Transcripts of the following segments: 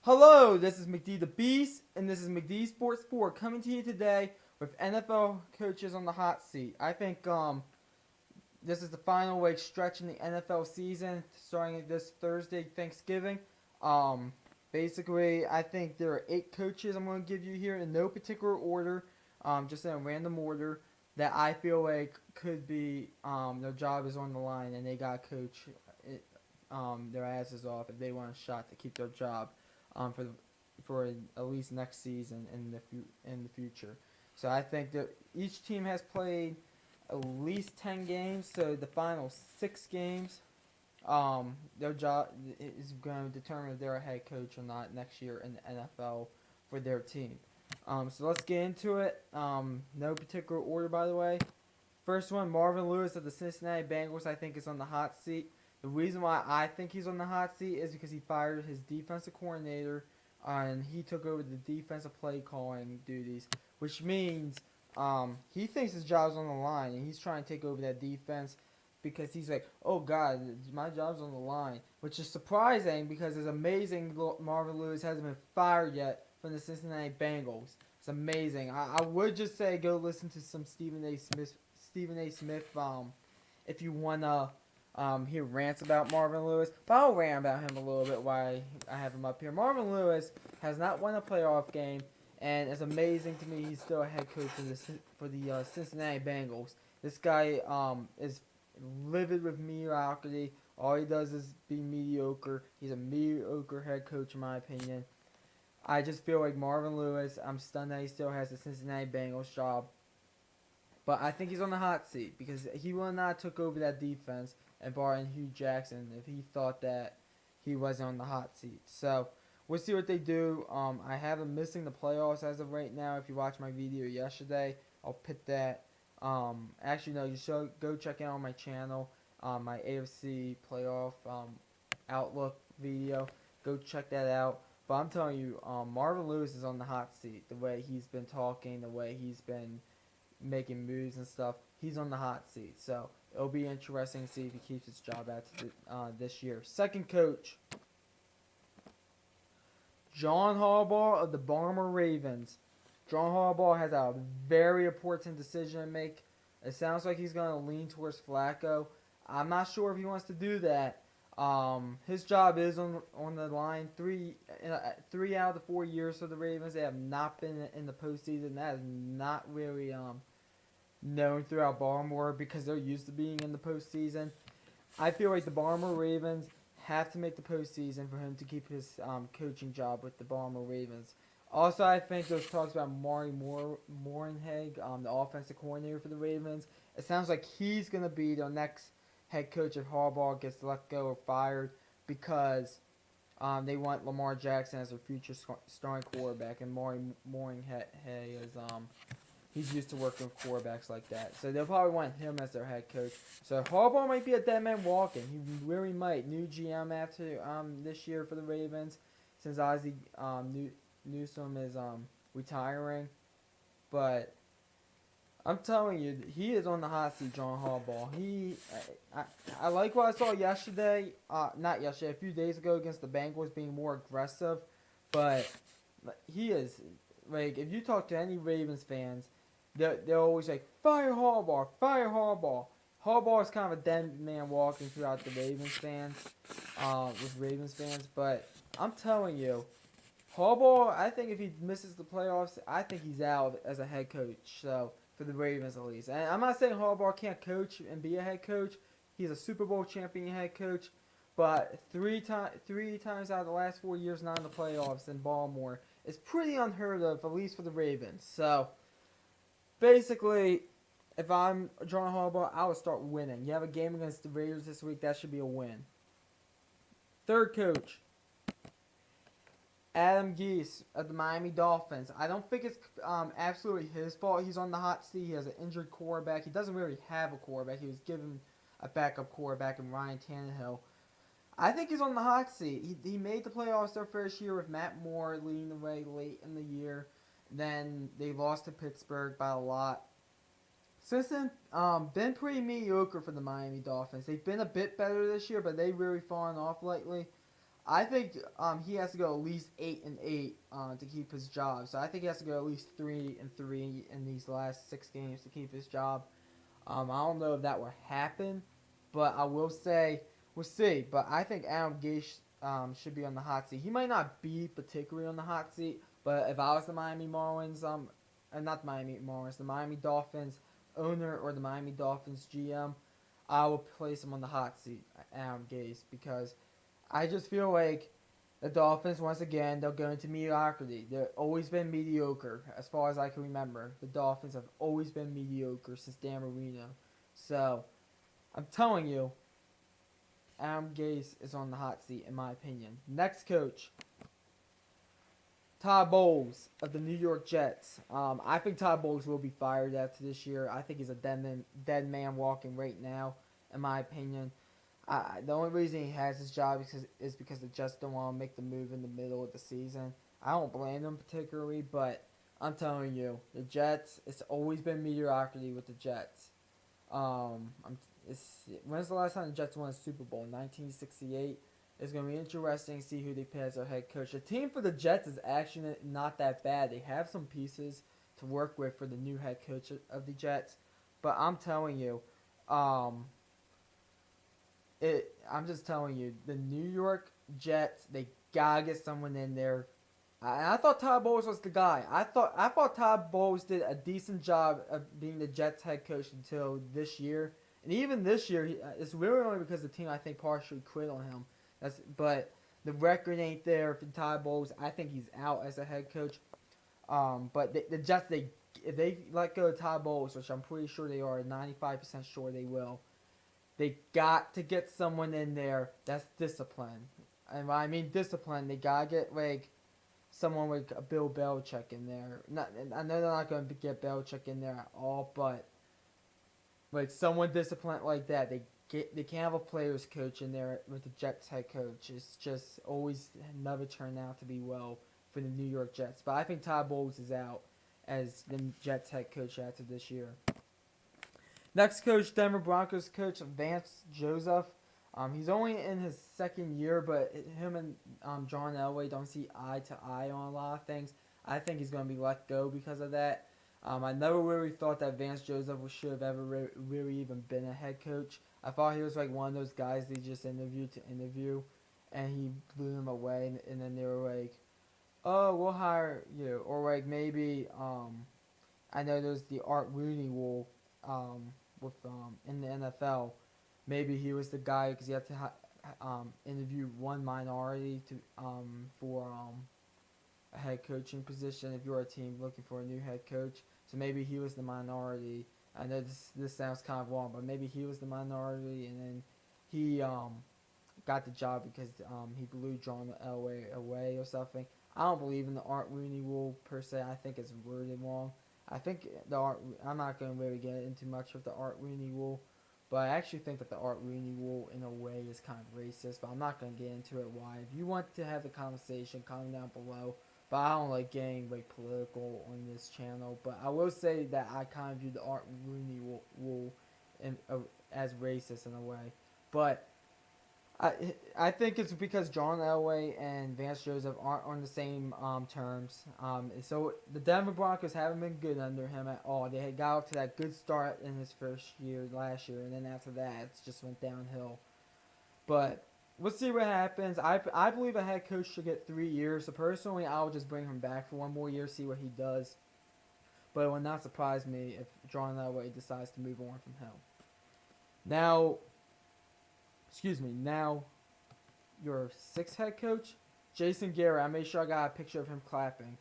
Hello, this is McD the Beast, and this is McD Sports 4 coming to you today with NFL coaches on the hot seat. I think this is the final week stretch in the NFL season, starting this Thursday, Thanksgiving. Um, Basically, I think there are 8 coaches I'm going to give you here in no particular order, just in a random order that I feel like could be their job is on the line and they got to coach their asses off if they want a shot to keep their job for at least next season in the future. So I think that each team has played at least 10 games. So the final 6 games, their job is going to determine if they're a head coach or not next year in the NFL for their team. So let's get into it. No particular order, by the way. First one, Marvin Lewis of the Cincinnati Bengals, I think is on the hot seat. The reason why I think he's on the hot seat is because he fired his defensive coordinator and he took over the defensive play calling duties, which means he thinks his job's on the line and he's trying to take over that defense because he's like, oh God, my job's on the line, which is surprising because it's amazing Marvin Lewis hasn't been fired yet from the Cincinnati Bengals. It's amazing. I would just say go listen to some Stephen A. Smith. If you wanna hear rants about Marvin Lewis, but I'll rant about him a little bit while I have him up here. Marvin Lewis has not won a playoff game, and it's amazing to me he's still a head coach for the Cincinnati Bengals. This guy is livid with mediocrity. All he does is be mediocre. He's a mediocre head coach, in my opinion. I just feel like Marvin Lewis, I'm stunned that he still has the Cincinnati Bengals job. But I think he's on the hot seat because he would not took over that defense and brought in Hugh Jackson if he thought that he wasn't on the hot seat. So we'll see what they do. I have them missing the playoffs as of right now. If you watched my video yesterday, I'll put that. Actually, no, you should go check it out on my channel, my AFC playoff outlook video. Go check that out. But I'm telling you, Marvin Lewis is on the hot seat. The way he's been talking, the way he's been making moves and stuff, he's on the hot seat. So it'll be interesting to see if he keeps his job after this year. Second coach, John Harbaugh of the Baltimore Ravens. John Harbaugh has a very important decision to make. It sounds like he's going to lean towards Flacco. I'm not sure if he wants to do that. His job is on the line. Three out of the 4 years for the Ravens, they have not been in the postseason. That is not really known throughout Baltimore because they're used to being in the postseason. I feel like the Baltimore Ravens have to make the postseason for him to keep his coaching job with the Baltimore Ravens. Also, I think there's talks about Mari Morenheg, the offensive coordinator for the Ravens. It sounds like he's going to be the next head coach if Harbaugh gets let go or fired because they want Lamar Jackson as their future starting quarterback, and Mari Morenheg is he's used to working with quarterbacks like that. So they'll probably want him as their head coach. So Harbaugh might be a dead man walking. He really might. New GM after this year for the Ravens, since Ozzie Newsome is retiring. But I'm telling you, he is on the hot seat, John Harbaugh. I like what I saw yesterday. Not yesterday, a few days ago against the Bengals, being more aggressive. But he is like, if you talk to any Ravens fans, they're always like, fire Harbaugh, fire Harbaugh. Harbaugh is kind of a dead man walking throughout the Ravens fans, with Ravens fans. But I'm telling you, Harbaugh, I think if he misses the playoffs, I think he's out as a head coach. So for the Ravens at least, and I'm not saying Harbaugh can't coach and be a head coach. He's a Super Bowl champion head coach, but three times out of the last 4 years not in the playoffs in Baltimore is pretty unheard of, at least for the Ravens. So basically, if I'm John Harbaugh, I would start winning. You have a game against the Raiders this week, that should be a win. Third coach, Adam Gase of the Miami Dolphins. I don't think it's absolutely his fault. He's on the hot seat. He has an injured quarterback. He doesn't really have a quarterback. He was given a backup quarterback in Ryan Tannehill. I think he's on the hot seat. He made the playoffs their first year with Matt Moore leading the way late in the year. Then they lost to Pittsburgh by a lot. Since then, been pretty mediocre for the Miami Dolphins. They've been a bit better this year, but they've really fallen off lately. I think he has to go at least 8-8 to keep his job. So I think he has to go at least 3-3 in these last 6 games to keep his job. I don't know if that will happen, but I will say we'll see. But I think Adam Gase should be on the hot seat. He might not be particularly on the hot seat, but if I was the Miami Marlins, not the Miami Marlins, the Miami Dolphins owner or the Miami Dolphins GM, I will place him on the hot seat, Adam Gase, because I just feel like the Dolphins, once again, they'll go into mediocrity. They've always been mediocre, as far as I can remember. The Dolphins have always been mediocre since Dan Marino. So, I'm telling you, Adam Gase is on the hot seat, in my opinion. Next coach, Todd Bowles of the New York Jets. I think Todd Bowles will be fired after this year. I think he's a dead man walking right now, in my opinion. The only reason he has his job is because the Jets don't want to make the move in the middle of the season. I don't blame them particularly, but I'm telling you, the Jets, it's always been mediocrity with the Jets. When's the last time the Jets won a Super Bowl? 1968. It's going to be interesting to see who they pick as their head coach. The team for the Jets is actually not that bad. They have some pieces to work with for the new head coach of the Jets. But I'm telling you, I'm just telling you, the New York Jets, they gotta get someone in there. I thought Todd Bowles was the guy. I thought Todd Bowles did a decent job of being the Jets head coach until this year. And even this year, it's really only because the team, I think, partially quit on him. But the record ain't there for Todd Bowles. I think he's out as a head coach. But the Jets, if they let go of Todd Bowles, which I'm pretty sure they are, 95% sure they will, they got to get someone in there that's disciplined. And when I mean discipline, they gotta get like someone like a Bill Belichick in there. I know they're not going to get Belichick in there at all, but like someone disciplined like that, they can't have a players coach in there with the Jets head coach. It's just always never turned out to be well for the New York Jets. But I think Todd Bowles is out as the Jets head coach after this year. Next coach, Denver Broncos coach Vance Joseph. He's only in his second year, but him and John Elway don't see eye to eye on a lot of things. I think he's going to be let go because of that. I never really thought that Vance Joseph should have ever really even been a head coach. I thought he was like one of those guys they just interviewed to interview, and he blew them away, and then they were like, oh, we'll hire you. Or like maybe, I know there's the Art Rooney rule in the NFL. Maybe he was the guy because you have to interview one minority for a head coaching position if you're a team looking for a new head coach. So maybe he was the minority. I know this sounds kind of wrong, but maybe he was the minority, and then he got the job because he blew John Elway away or something. I don't believe in the Art Rooney rule per se. I think it's worded wrong. I think I'm not going to really get into much of the Art Rooney rule, but I actually think that the Art Rooney rule in a way is kind of racist, but I'm not going to get into it why. If you want to have the conversation, comment down below. But I don't like getting like political on this channel. But I will say that I kind of view the Art Rooney rule as racist in a way. But I think it's because John Elway and Vance Joseph aren't on the same terms. So the Denver Broncos haven't been good under him at all. They had got off to that good start in his first year last year, and then after that, it just went downhill. But we'll see what happens. I believe a head coach should get 3 years. So personally, I would just bring him back for one more year, see what he does. But it would not surprise me if John Elway decides to move on from him. Now, your sixth head coach, Jason Garrett. I made sure I got a picture of him clapping.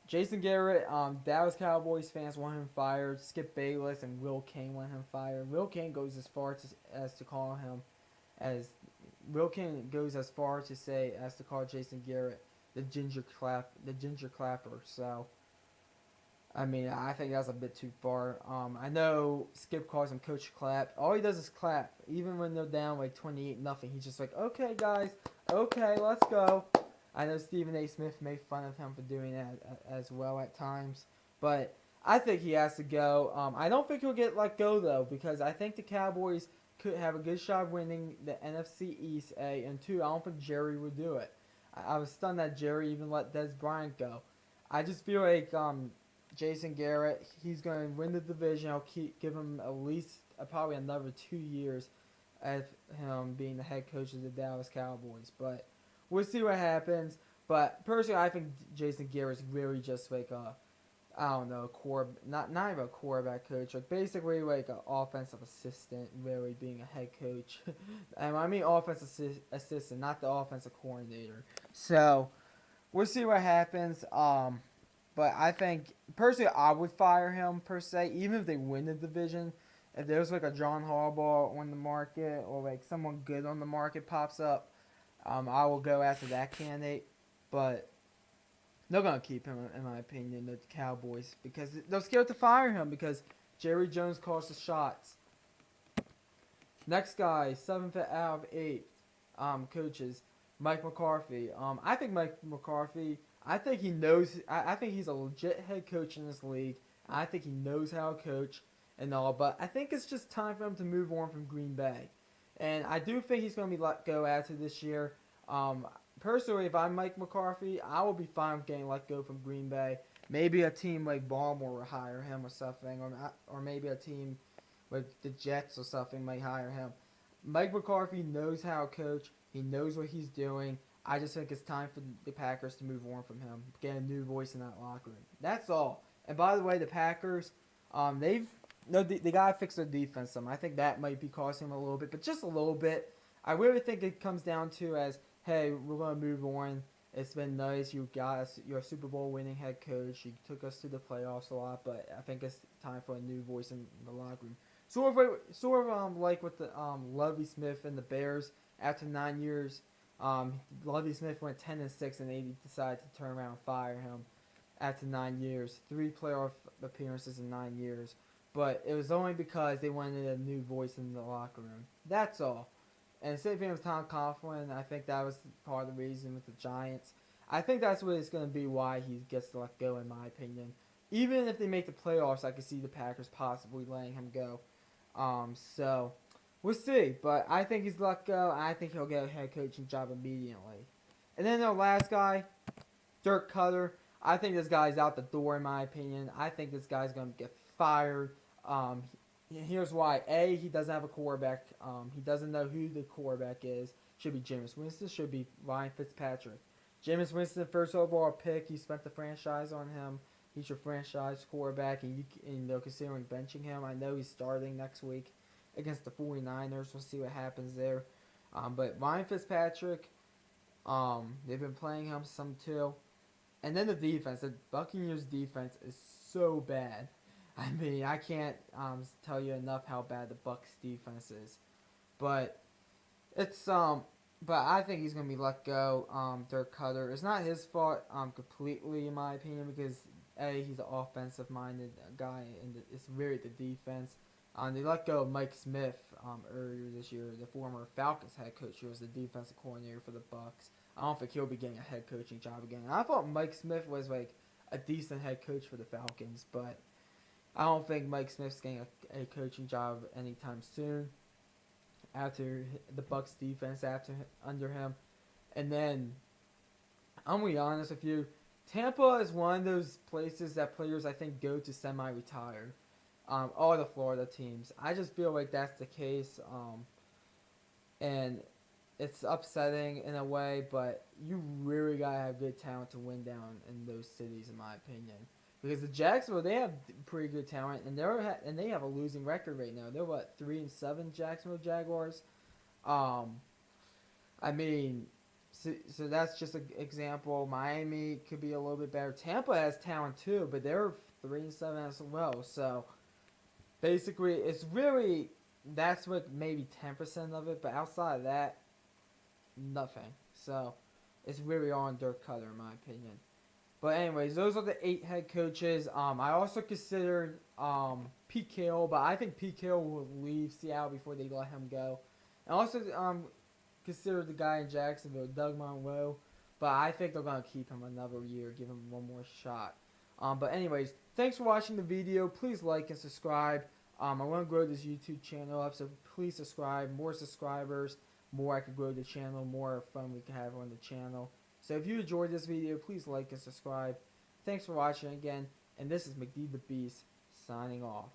Jason Garrett, Dallas Cowboys fans want him fired. Skip Bayless and Will Cain want him fired. Will Cain goes as far to call Jason Garrett the ginger clapper. So, I mean, I think that's a bit too far. I know Skip calls him Coach Clap. All he does is clap. Even when they're down like 28-0, he's just like, okay, guys, okay, let's go. I know Stephen A. Smith made fun of him for doing that as well at times. But I think he has to go. I don't think he'll get let go, though, because I think the Cowboys could have a good shot of winning the NFC East, A, and 2, I don't think Jerry would do it. I was stunned that Jerry even let Des Bryant go. I just feel like Jason Garrett, he's going to win the division. I'll give him at least probably another 2 years of him being the head coach of the Dallas Cowboys. But we'll see what happens. But personally, I think Jason Garrett's really just like a, I don't know, not even a quarterback coach, like basically like an offensive assistant, really being a head coach. And I mean offensive assistant, not the offensive coordinator. So we'll see what happens. But I think personally, I would fire him per se, even if they win the division. If there's like a John Harbaugh on the market or like someone good on the market pops up, I will go after that candidate. But they're gonna keep him, in my opinion, the Cowboys, because they're scared to fire him because Jerry Jones calls the shots. Next guy, 7th out of 8 coaches, Mike McCarthy. I think Mike McCarthy. I think he knows. I think he's a legit head coach in this league. I think he knows how to coach and all. But I think it's just time for him to move on from Green Bay. And I do think he's going to be let go after this year. Personally, if I'm Mike McCarthy, I will be fine with getting let go from Green Bay. Maybe a team like Baltimore will hire him or something, or maybe a team like the Jets or something might hire him. Mike McCarthy knows how to coach. He knows what he's doing. I just think it's time for the Packers to move on from him, get a new voice in that locker room. That's all. And by the way, the Packers, they gotta fix their defense some. I think that might be costing them a little bit, but just a little bit. I really think it comes down to as, hey, we're gonna move on. It's been nice. You got us. You're a Super Bowl winning head coach. You took us to the playoffs a lot, but I think it's time for a new voice in the locker room. Sort of like with the Lovie Smith and the Bears after 9 years. Lovie Smith went 10-6, and they decided to turn around and fire him after 9 years. 3 playoff appearances in 9 years, but it was only because they wanted a new voice in the locker room. That's all. And same thing with Tom Coughlin. I think that was part of the reason with the Giants. I think that's what it's going to be why he gets let go, in my opinion. Even if they make the playoffs, I could see the Packers possibly letting him go. So we'll see. But I think he's let go. I think he'll get a head coaching job immediately. And then the last guy, Dirk Cutter. I think this guy's out the door, in my opinion. I think this guy's going to get fired. Here's why. A, he doesn't have a quarterback. He doesn't know who the quarterback is. Should be Jameis Winston. Should be Ryan Fitzpatrick. Jameis Winston, first overall pick. You spent the franchise on him. He's your franchise quarterback, and they're considering benching him. I know he's starting next week against the 49ers. We'll see what happens there. But Ryan Fitzpatrick, they've been playing him some too. And then the defense. The Buccaneers defense is so bad. I mean, I can't tell you enough how bad the Bucs defense is, but it's but I think he's gonna be let go. Dirk Cutter. It's not his fault completely, in my opinion, because A, he's an offensive-minded guy, and it's really the defense. They let go of Mike Smith earlier this year, the former Falcons head coach, who was the defensive coordinator for the Bucs. I don't think he'll be getting a head coaching job again. And I thought Mike Smith was like a decent head coach for the Falcons, but I don't think Mike Smith's getting a coaching job anytime soon after the Bucs defense under him. And then, I'm going to be honest with you, Tampa is one of those places that players, I think, go to semi-retire. All the Florida teams. I just feel like that's the case. And it's upsetting in a way, but you really got to have good talent to win down in those cities, in my opinion. Because the Jacksonville, they have pretty good talent, and they have a losing record right now. They're 3-7 Jacksonville Jaguars. I mean, so that's just an example. Miami could be a little bit better. Tampa has talent too, but they're 3-7 as well. So basically, it's really that's what maybe 10% of it, but outside of that, nothing. So it's really all on Dirk Cutter, in my opinion. But anyways, those are the 8 head coaches. I also considered Pete Carroll, but I think Pete Carroll will leave Seattle before they let him go. And also considered the guy in Jacksonville, Doug Monroe, but I think they're going to keep him another year, give him one more shot. But anyways, thanks for watching the video. Please like and subscribe. I want to grow this YouTube channel up, so please subscribe. More subscribers, more I can grow the channel, more fun we can have on the channel. So if you enjoyed this video, please like and subscribe. Thanks for watching again, and this is McD the Beast signing off.